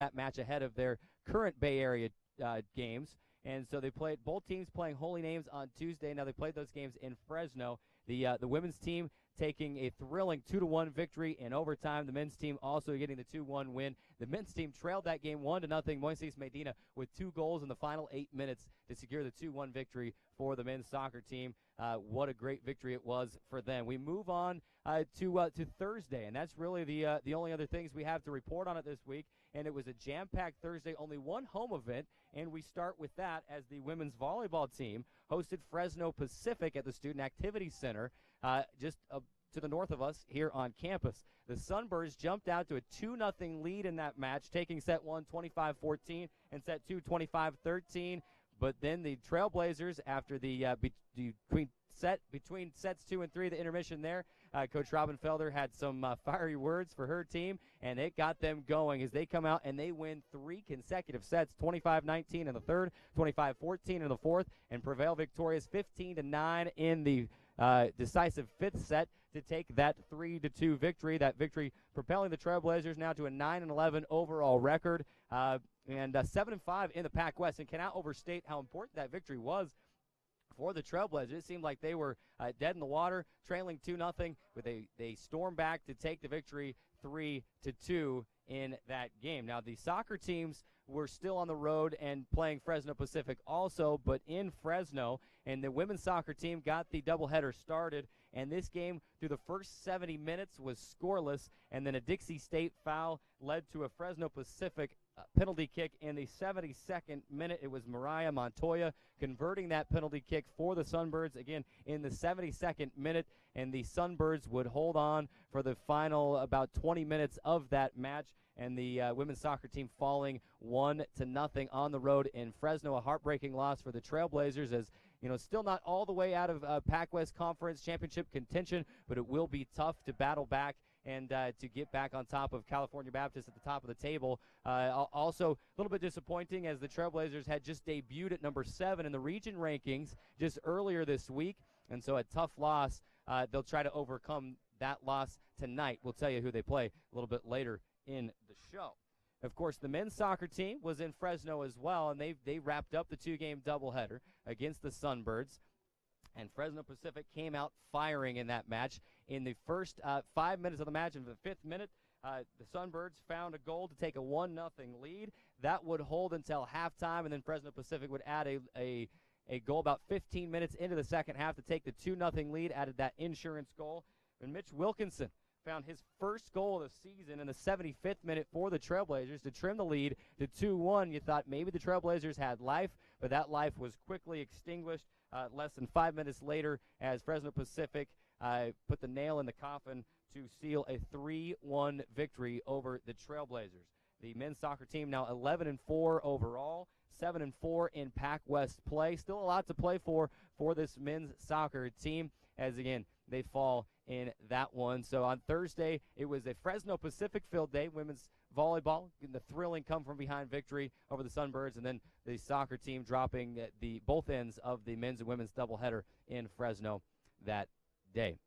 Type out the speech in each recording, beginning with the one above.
that match ahead of their current Bay Area games. And so they played both teams playing Holy Names on Tuesday. Now they played those games in Fresno. The women's team taking a thrilling 2-1 victory in overtime. The men's team also getting the 2-1 win. The men's team trailed that game 1-0. Moises Medina with 2 goals in the final 8 minutes to secure the 2-1 victory for the men's soccer team. What a great victory it was for them. We move on to Thursday, and that's really the only other things we have to report on it this week. And it was a jam-packed Thursday, only one home event, and we start with that as the women's volleyball team hosted Fresno Pacific at the Student Activity Center just to the north of us here on campus. The Sunbirds jumped out to a 2-0 lead in that match, taking set 1 25-14 and set 2 25-13. But then the Trailblazers, after the between sets 2 and 3, the intermission there, Coach Robin Felder had some fiery words for her team, and it got them going as they come out and they win 3 consecutive sets, 25-19 in the third, 25-14 in the fourth, and prevail victorious 15-9 in the decisive 5th set to take that 3-2 victory. That victory propelling the Trailblazers now to a 9-11 overall record and 7-5 in the Pac West, and cannot overstate how important that victory was for the Trailblazers. It seemed like they were dead in the water, trailing 2-0, but they stormed back to take the victory 3-2 in that game. Now, the soccer teams were still on the road and playing Fresno Pacific also, but in Fresno, and the women's soccer team got the doubleheader started, and this game through the first 70 minutes was scoreless, and then a Dixie State foul led to a Fresno Pacific penalty kick in the 72nd minute. It was Mariah Montoya converting that penalty kick for the Sunbirds again in the 72nd minute, and the Sunbirds would hold on for the final about 20 minutes of that match, and the women's soccer team falling 1-0 on the road in Fresno. A heartbreaking loss for the Trailblazers, as still not all the way out of Pac West Conference Championship contention, but it will be tough to battle back and to get back on top of California Baptist at the top of the table. Also, a little bit disappointing as the Trailblazers had just debuted at number 7 in the region rankings just earlier this week, and so a tough loss. They'll try to overcome that loss tonight. We'll tell you who they play a little bit later in the show. Of course, the men's soccer team was in Fresno as well, and they wrapped up the 2-game doubleheader against the Sunbirds. And Fresno Pacific came out firing in that match. In the first 5 minutes of the match, in the 5th minute, the Sunbirds found a goal to take a 1-0 lead. That would hold until halftime, and then Fresno Pacific would add a goal about 15 minutes into the second half to take the 2-0 lead, added that insurance goal. And Mitch Wilkinson found his first goal of the season in the 75th minute for the Trailblazers to trim the lead to 2-1. You thought maybe the Trailblazers had life, but that life was quickly extinguished less than 5 minutes later as Fresno Pacific put the nail in the coffin to seal a 3-1 victory over the Trailblazers. The men's soccer team now 11-4 overall, 7-4 in Pac West play. Still a lot to play for this men's soccer team, as again they fall in that one. So on Thursday, it was a Fresno Pacific field day, women's volleyball, getting the thrilling come-from-behind victory over the Sunbirds, and then the soccer team dropping the both ends of the men's and women's doubleheader in Fresno that day.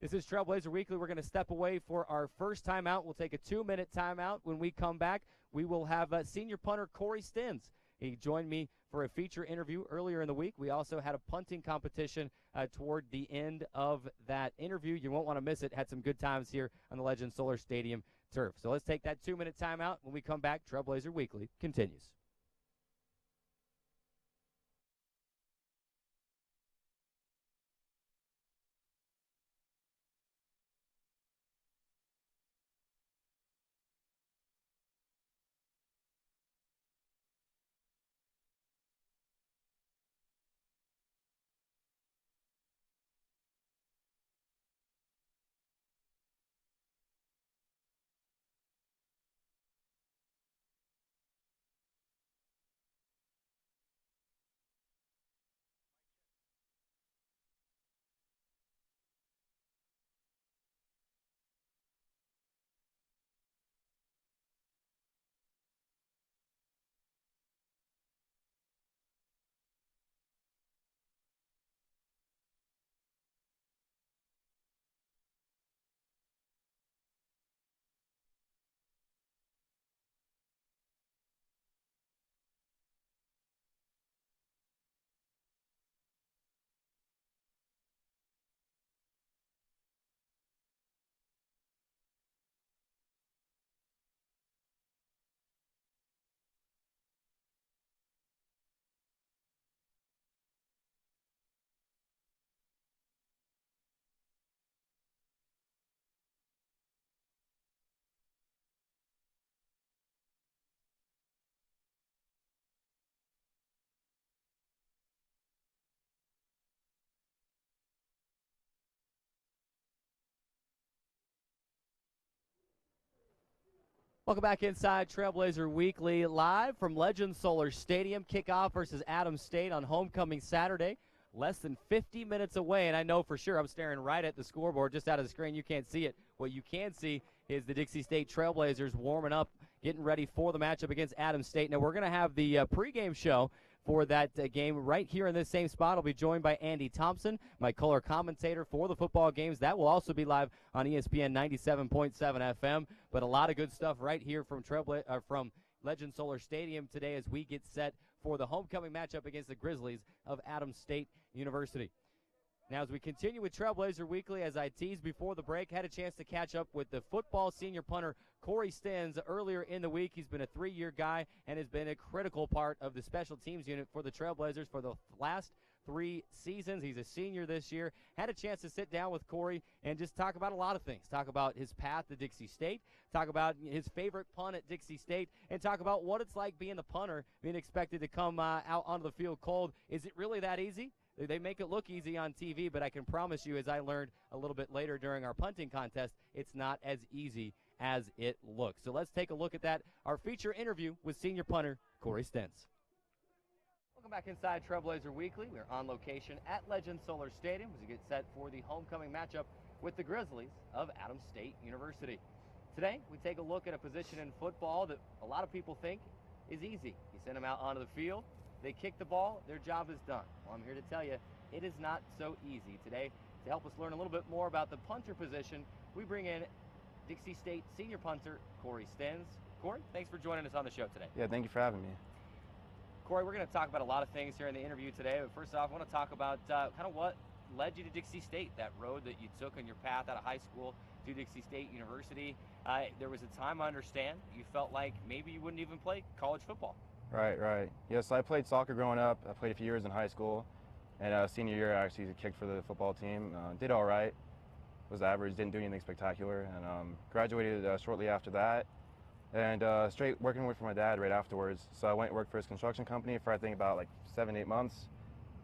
This is Trailblazer Weekly. We're going to step away for our first timeout. We'll take a 2-minute timeout. When we come back, we will have senior punter Corey Stins. He joined me for a feature interview earlier in the week. We also had a punting competition toward the end of that interview. You won't want to miss it. Had some good times here on the Legend Solar Stadium turf. So let's take that 2-minute timeout. When we come back, Trailblazer Weekly continues. Welcome back inside Trailblazer Weekly, live from Legend Solar Stadium. Kickoff versus Adams State on homecoming Saturday. Less than 50 minutes away, and I know for sure I'm staring right at the scoreboard just out of the screen. You can't see it. What you can see is the Dixie State Trailblazers warming up, getting ready for the matchup against Adams State. Now, we're going to have the pregame show for that game right here in this same spot. I'll be joined by Andy Thompson, my color commentator for the football games. That will also be live on ESPN 97.7 FM. But a lot of good stuff right here from from Legend Solar Stadium today as we get set for the homecoming matchup against the Grizzlies of Adams State University. Now, as we continue with Trailblazer Weekly, as I teased before the break, had a chance to catch up with the football senior punter Corey Stens earlier in the week. He's been a 3-year guy and has been a critical part of the special teams unit for the Trailblazers for the last 3 seasons. He's a senior this year. Had a chance to sit down with Corey and just talk about a lot of things. Talk about his path to Dixie State, talk about his favorite punt at Dixie State, and talk about what it's like being the punter, being expected to come out onto the field cold. Is it really that easy? They make it look easy on TV, but I can promise you, as I learned a little bit later during our punting contest, it's not as easy as it looks. So let's take a look at that. Our feature interview with senior punter Corey Stens. Welcome back inside Trailblazer Weekly. We're on location at Legend Solar Stadium as we get set for the homecoming matchup with the Grizzlies of Adams State University. Today, we take a look at a position in football that a lot of people think is easy. You send them out onto the field, they kick the ball, their job is done. Well, I'm here to tell you, it is not so easy. Today, to help us learn a little bit more about the punter position, we bring in Dixie State senior punter Corey Stens. Corey, thanks for joining us on the show today. Yeah, thank you for having me. Corey, we're going to talk about a lot of things here in the interview today, but first off, I want to talk about kind of what led you to Dixie State, that road that you took on your path out of high school to Dixie State University. There was a time, I understand, you felt like maybe you wouldn't even play college football. Right. Yes, I played soccer growing up. I played a few years in high school, and senior year I actually kicked for the football team. Did all right, was average, didn't do anything spectacular, and graduated shortly after that, and straight working with my dad right afterwards. So I went and worked for his construction company for I think about like 7-8 months.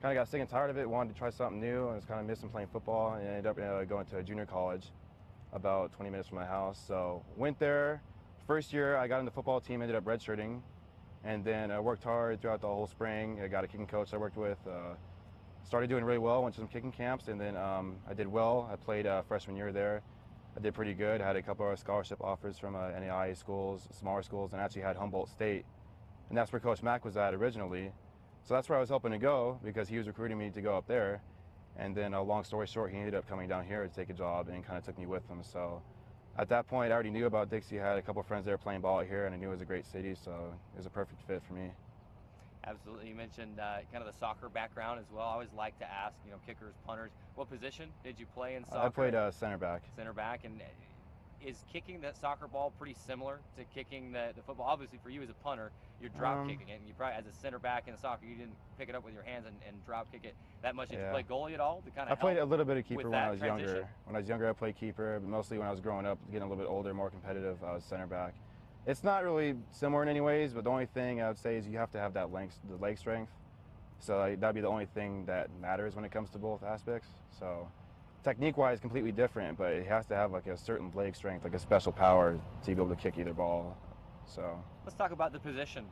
Kind of got sick and tired of it, wanted to try something new, and was kind of missing playing football, and ended up going to a junior college about 20 minutes from my house. So went there. First year I got in the football team, ended up redshirting. And then I worked hard throughout the whole spring. I got a kicking coach I worked with. Started doing really well, went to some kicking camps, and then I did well. I played freshman year there. I did pretty good. I had a couple of scholarship offers from NAIA schools, smaller schools, and actually had Humboldt State. And that's where Coach Mack was at originally. So that's where I was hoping to go because he was recruiting me to go up there. And then long story short, he ended up coming down here to take a job and kind of took me with him. So at that point, I already knew about Dixie. I had a couple of friends there playing ball here, and I knew it was a great city, so it was a perfect fit for me. Absolutely. You mentioned kind of the soccer background as well. I always like to ask, kickers, punters, what position did you play in soccer? I played center back. Center back, and is kicking that soccer ball pretty similar to kicking the football? Obviously, for you as a punter, you're drop kicking it, and you probably, as a center back in soccer, you didn't pick it up with your hands and drop kick it that much. Did you play goalie at all? To kind of I played a little bit of keeper when I was transition? younger. When I was younger, I played keeper, but mostly when I was growing up, getting a little bit older, more competitive, I was center back. It's not really similar in any ways, but the only thing I would say is you have to have that the leg strength. So that'd be the only thing that matters when it comes to both aspects. So technique-wise, completely different, but it has to have like a certain leg strength, like a special power to be able to kick either ball. So let's talk about the position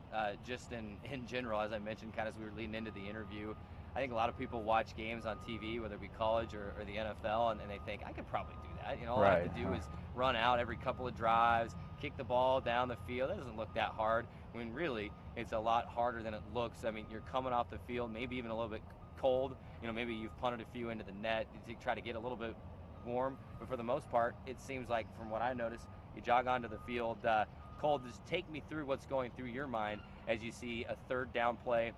just in general, as I mentioned, kind of as we were leading into the interview. I think a lot of people watch games on TV, whether it be college or the NFL, and they think, I could probably do that. All I have to do is run out every couple of drives, kick the ball down the field. That doesn't look that hard, when really it's a lot harder than it looks. I mean, you're coming off the field, maybe even a little bit cold. Maybe you've punted a few into the net to try to get a little bit warm. But for the most part, it seems like, from what I noticed, you jog onto the field cold. Just take me through what's going through your mind as you see a third down play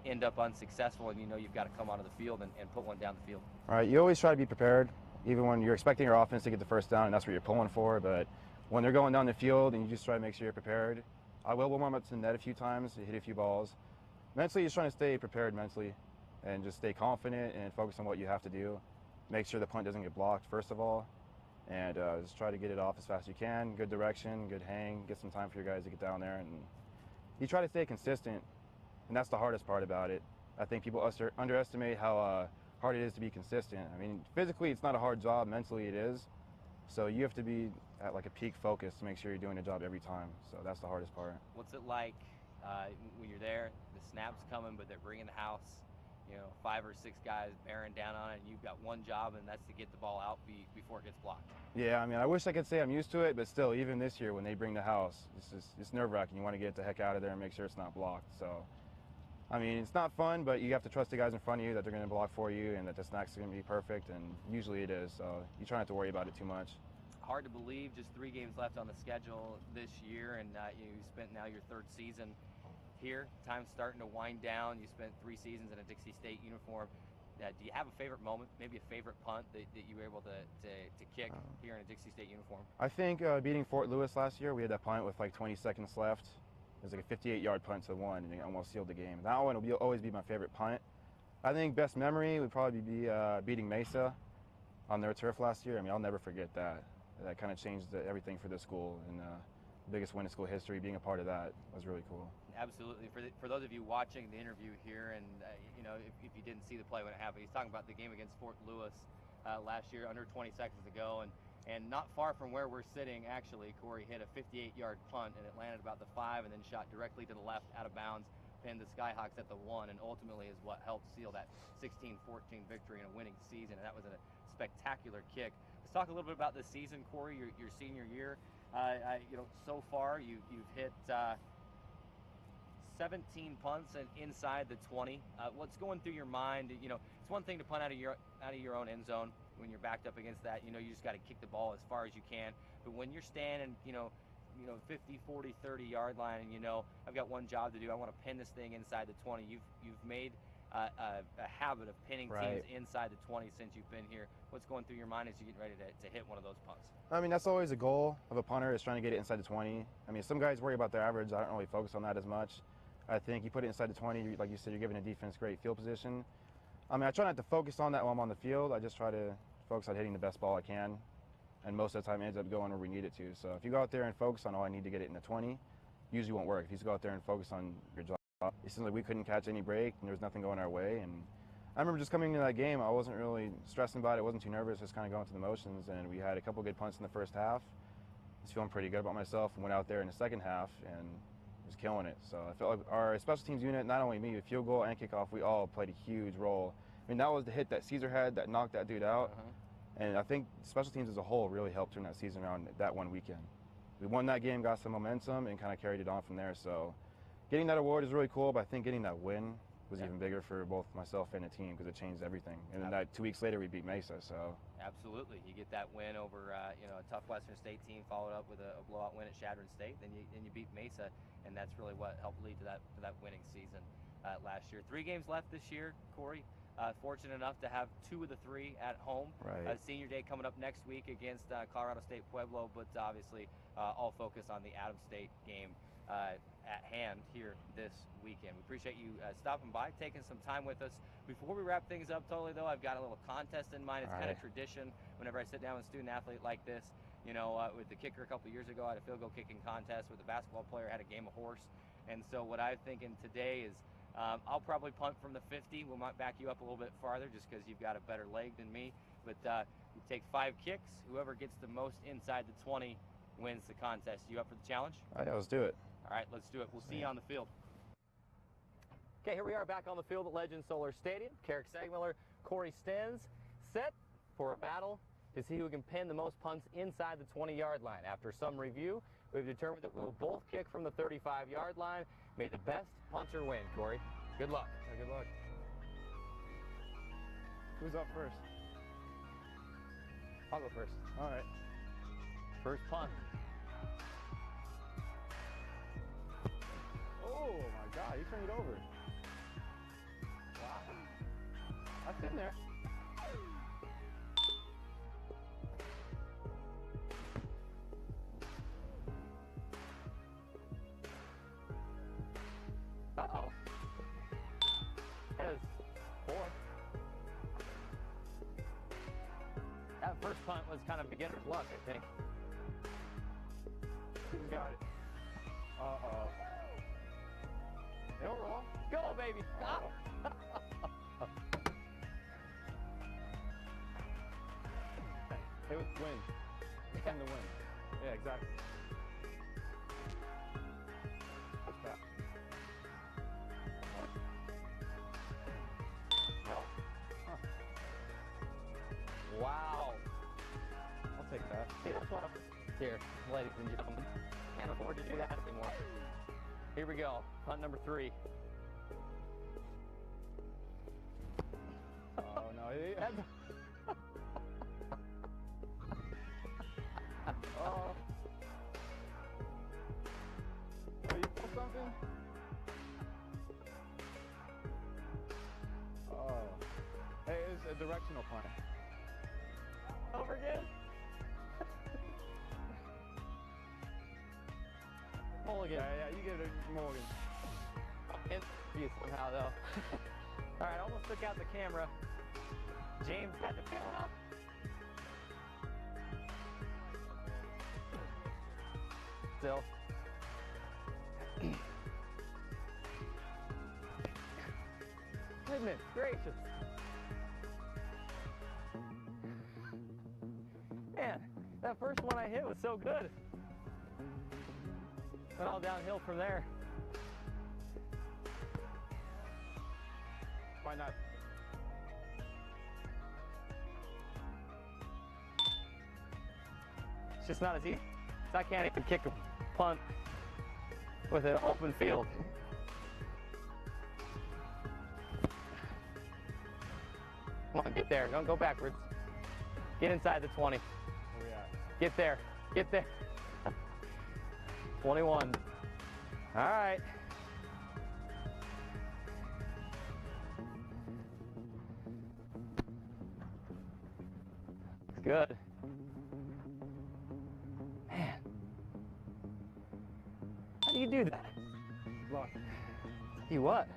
end up unsuccessful, and you've got to come onto the field and put one down the field. All right, you always try to be prepared, even when you're expecting your offense to get the first down, and that's what you're pulling for. But when they're going down the field, and you just try to make sure you're prepared. I will warm up to the net a few times, hit a few balls. Mentally, just trying to stay prepared mentally, and just stay confident and focus on what you have to do. Make sure the punt doesn't get blocked, first of all, and just try to get it off as fast as you can. Good direction, good hang, get some time for your guys to get down there, and you try to stay consistent. And that's the hardest part about it. I think people underestimate how hard it is to be consistent. I mean, physically it's not a hard job, mentally it is. So you have to be at like a peak focus to make sure you're doing the job every time. So that's the hardest part. What's it like when you're there? The snap's coming, but they're bringing the house. 5 or 6 guys bearing down on it, and you've got one job, and that's to get the ball out before it gets blocked. Yeah, I mean, I wish I could say I'm used to it, but still, even this year when they bring the house, it's nerve-wracking. You want to get the heck out of there and make sure it's not blocked. So, I mean, it's not fun, but you have to trust the guys in front of you that they're going to block for you and that the snack's going to be perfect, and usually it is. So you try not to worry about it too much. Hard to believe, just 3 games left on the schedule this year, and you spent now your 3rd season here. Time's starting to wind down. You spent 3 seasons in a Dixie State uniform. Do you have a favorite moment, maybe a favorite punt that you were able to kick here in a Dixie State uniform? I think beating Fort Lewis last year, we had that punt with like 20 seconds left. It was like a 58-yard punt to 1, and it almost sealed the game. That one will always be my favorite punt. I think best memory would probably be beating Mesa on their turf last year. I mean, I'll never forget that. That kind of changed everything for the school, and the biggest win in school history. Being a part of that was really cool. Absolutely. For those of you watching the interview here, and if you didn't see the play when it happened, he's talking about the game against Fort Lewis last year, under 20 seconds to go, and not far from where we're sitting, actually, Corey hit a 58-yard punt, and it landed about the 5, and then shot directly to the left, out of bounds, pinned the Skyhawks at the 1, and ultimately is what helped seal that 16-14 victory in a winning season. And that was a spectacular kick. Let's talk a little bit about this season, Corey. Your senior year. So far you've hit 17 punts and inside the 20. What's going through your mind? It's one thing to punt out of your own end zone when you're backed up against that. You just got to kick the ball as far as you can. But when you're standing, 50, 40, 30 yard line, and I've got one job to do. I want to pin this thing inside the 20. You've made a habit of pinning teams inside the 20 since you've been here. What's going through your mind as you get ready to hit one of those punts? I mean, that's always a goal of a punter, is trying to get it inside the 20. I mean, some guys worry about their average. I don't really focus on that as much. I think you put it inside the 20, like you said, you're giving the defense great field position. I mean, I try not to focus on that while I'm on the field. I just try to focus on hitting the best ball I can, and most of the time it ends up going where we need it to. So if you go out there and focus on, I need to get it in the 20, usually won't work. If you just go out there and focus on your job, it seems like we couldn't catch any break, and there was nothing going our way. And I remember just coming into that game, I wasn't really stressing about it, wasn't too nervous, just kind of going through the motions, and we had a couple good punts in the first half. I was feeling pretty good about myself, and went out there in the second half and was killing it. So I felt like our special teams unit, not only me, but field goal and kickoff, we all played a huge role. I mean, that was the hit that Caesar had that knocked that dude out. And I think special teams as a whole really helped turn that season around that one weekend. We won that game, got some momentum, and kind of carried it on from there. So getting that award is really cool, but I think getting that win was even bigger for both myself and the team, because it changed everything. And then that 2 weeks later, we beat Mesa. So absolutely, you get that win over a tough Western State team, followed up with a blowout win at Chadron State. Then you beat Mesa, and that's really what helped lead to that winning season last year. 3 games left this year, Corey. Fortunate enough to have 2 of the 3 at home. Right. Senior Day coming up next week against Colorado State Pueblo, but obviously all focus on the Adams State game at hand here this weekend. We appreciate you stopping by, taking some time with us. Before we wrap things up totally, though, I've got a little contest in mind. It's kind of tradition whenever I sit down with a student athlete like this. With the kicker a couple years ago, I had a field goal kicking contest. With the basketball player, I had a game of horse. And so what I'm thinking today is I'll probably punt from the 50. We might back you up a little bit farther just because you've got a better leg than me. But you take 5 kicks. Whoever gets the most inside the 20 wins the contest. You up for the challenge? Yeah, let's do it. All right, let's do it. We'll see you on the field. Okay, here we are back on the field at Legend Solar Stadium. Carrick Sagmiller, Corey Stens, set for a battle to see who can pin the most punts inside the 20-yard line. After some review, we've determined that we'll both kick from the 35-yard line. May the best punter win, Corey. Good luck. Good luck. Who's up first? I'll go first. All right. First punt. Oh my God, you turned it over. Wow. That's in there. Uh-oh. That is 4. That first punt was kind of beginner's luck, I think. Who's got it? Uh-oh. It'll roll. Go, baby. It was win. defend the win. Yeah, exactly. That's bad. Huh. Wow. I'll take that. Here, ladies and gentlemen. Can't afford to do that anymore. Here we go. Punt number 3. Oh, no. Oh. Oh, you pulled something? Oh. Hey, it's a directional punt. Over again. Mulligan. Yeah, you get a mulligan. And you somehow though. All right, almost took out the camera. James had to fill up. Still. Goodness gracious. Man, that first one I hit was so good. Went all downhill from there. Why not? It's just not as easy. I can't even kick a punt with an open field. Come on, get there. Don't go backwards. Get inside the 20. Where we at? Get there. Get there. 21. All right. Good. Man. How do you do that? Luck. You what?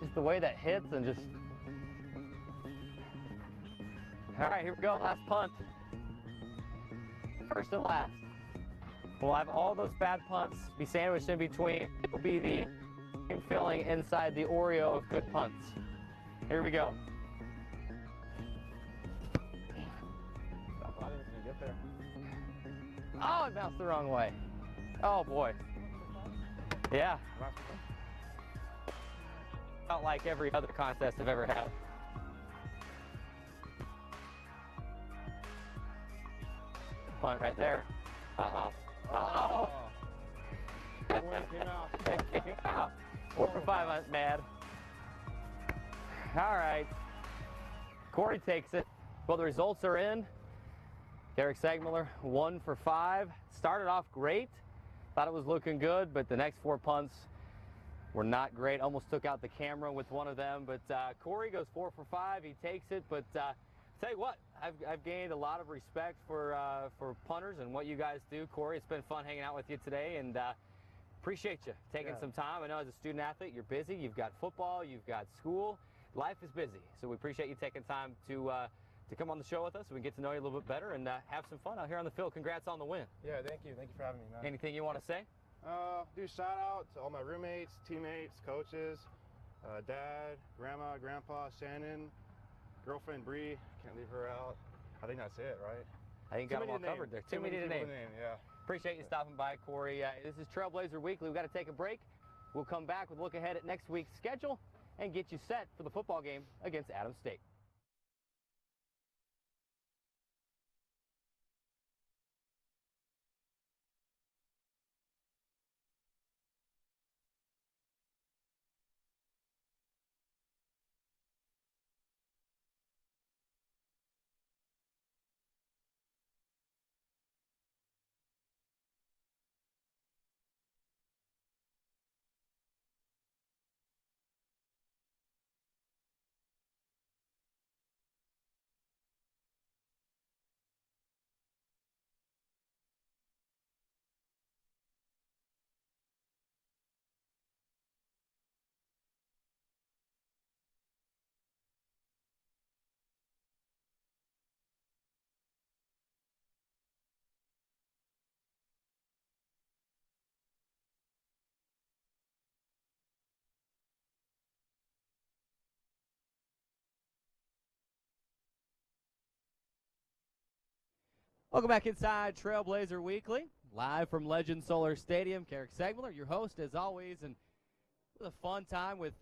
Just the way that hits and just... All right, here we go. Last punt. First and last. We'll have all those bad punts be sandwiched in between. It'll be the filling inside the Oreo of good punts. Here we go. I didn't even get there. Oh, it bounced the wrong way. Oh, boy. Yeah. Last one. Felt like every other contest I've ever had. Punt right there. Uh-oh. Oh! That one came out. It came out. 4 for 5 on mad. All right. Corey takes it. Well, the results are in. Derek Segmiller, 1 for 5. Started off great. Thought it was looking good, but the next 4 punts were not great. Almost took out the camera with one of them. But Corey goes 4 for 5. He takes it. But tell you what, I've gained a lot of respect for punters and what you guys do. Corey, it's been fun hanging out with you today, and appreciate you taking some time. I know as a student athlete, you're busy. You've got football. You've got school. Life is busy. So we appreciate you taking time to come on the show with us so we can get to know you a little bit better and have some fun out here on the field. Congrats on the win. Yeah, thank you. Thank you for having me, man. Anything you want to say? Do shout out to all my roommates, teammates, coaches, dad, grandma, grandpa, Shannon, girlfriend Bree. Can't leave her out. I think that's it, right? I think you got them all covered there. Too many to name. Yeah. Appreciate you stopping by, Corey. This is Trailblazer Weekly. We've got to take a break. We'll come back with a look ahead at next week's schedule and get you set for the football game against Adams State. Welcome back inside Trailblazer Weekly, live from Legend Solar Stadium. Carrick Segmiller, your host as always, and it was a fun time with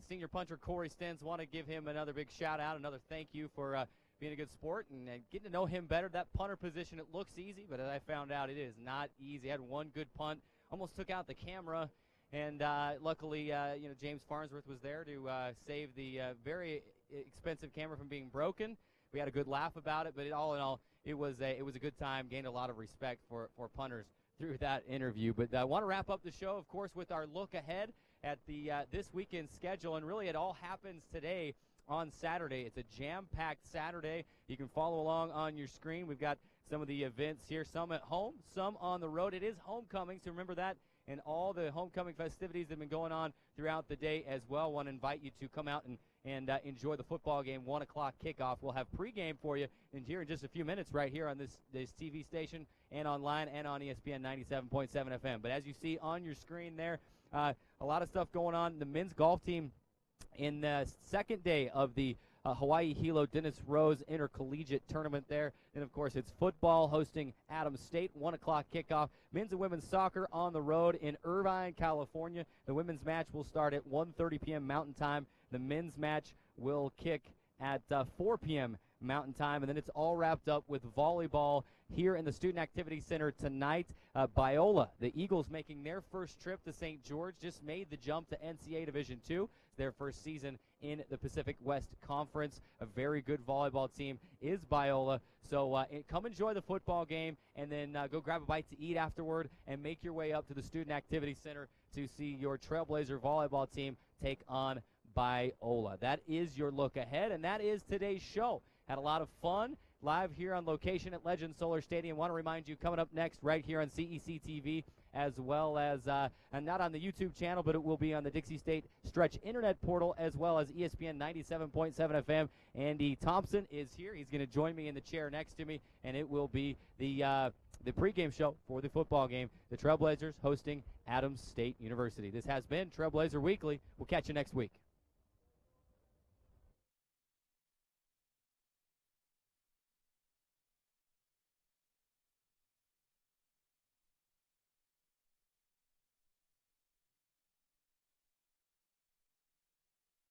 senior punter Corey Stens. Want to give him another big shout out, another thank you for being a good sport and getting to know him better. That punter position, it looks easy, but as I found out, it is not easy. Had one good punt, almost took out the camera, and luckily, James Farnsworth was there to save the very expensive camera from being broken. We had a good laugh about it, but all in all, it was a good time. Gained a lot of respect for punters through that interview. But I want to wrap up the show, of course, with our look ahead at the this weekend's schedule, and really it all happens today on Saturday. It's a jam-packed Saturday. You can follow along on your screen. We've got some of the events here, some at home, some on the road. It is homecoming, so remember that, and all the homecoming festivities that have been going on throughout the day as well. Want to invite you to come out and enjoy the football game. 1 o'clock kickoff. We'll have pregame for you in just a few minutes right here on this TV station and online and on ESPN 97.7 FM. But as you see on your screen there, a lot of stuff going on. The men's golf team in the second day of the Hawaii Hilo Dennis Rose Intercollegiate Tournament there. And, of course, it's football hosting Adams State, 1 o'clock kickoff. Men's and women's soccer on the road in Irvine, California. The women's match will start at 1:30 p.m. Mountain Time. The men's match will kick at 4 p.m. Mountain Time, and then it's all wrapped up with volleyball here in the Student Activity Center tonight. Biola, the Eagles, making their first trip to St. George, just made the jump to NCAA Division II. It's their first season in the Pacific West Conference. A very good volleyball team is Biola. So come enjoy the football game, and then go grab a bite to eat afterward and make your way up to the Student Activity Center to see your Trailblazer volleyball team take on Biola. That is your look ahead, and that is today's show. Had a lot of fun live here on location at Legend Solar Stadium. Want to remind you, coming up next right here on CEC TV, as well as, and not on the YouTube channel, but it will be on the Dixie State Stretch Internet portal, as well as ESPN 97.7 FM. Andy Thompson is here. He's going to join me in the chair next to me, and it will be the pregame show for the football game. The Trailblazers hosting Adams State University. This has been Trailblazer Weekly. We'll catch you next week.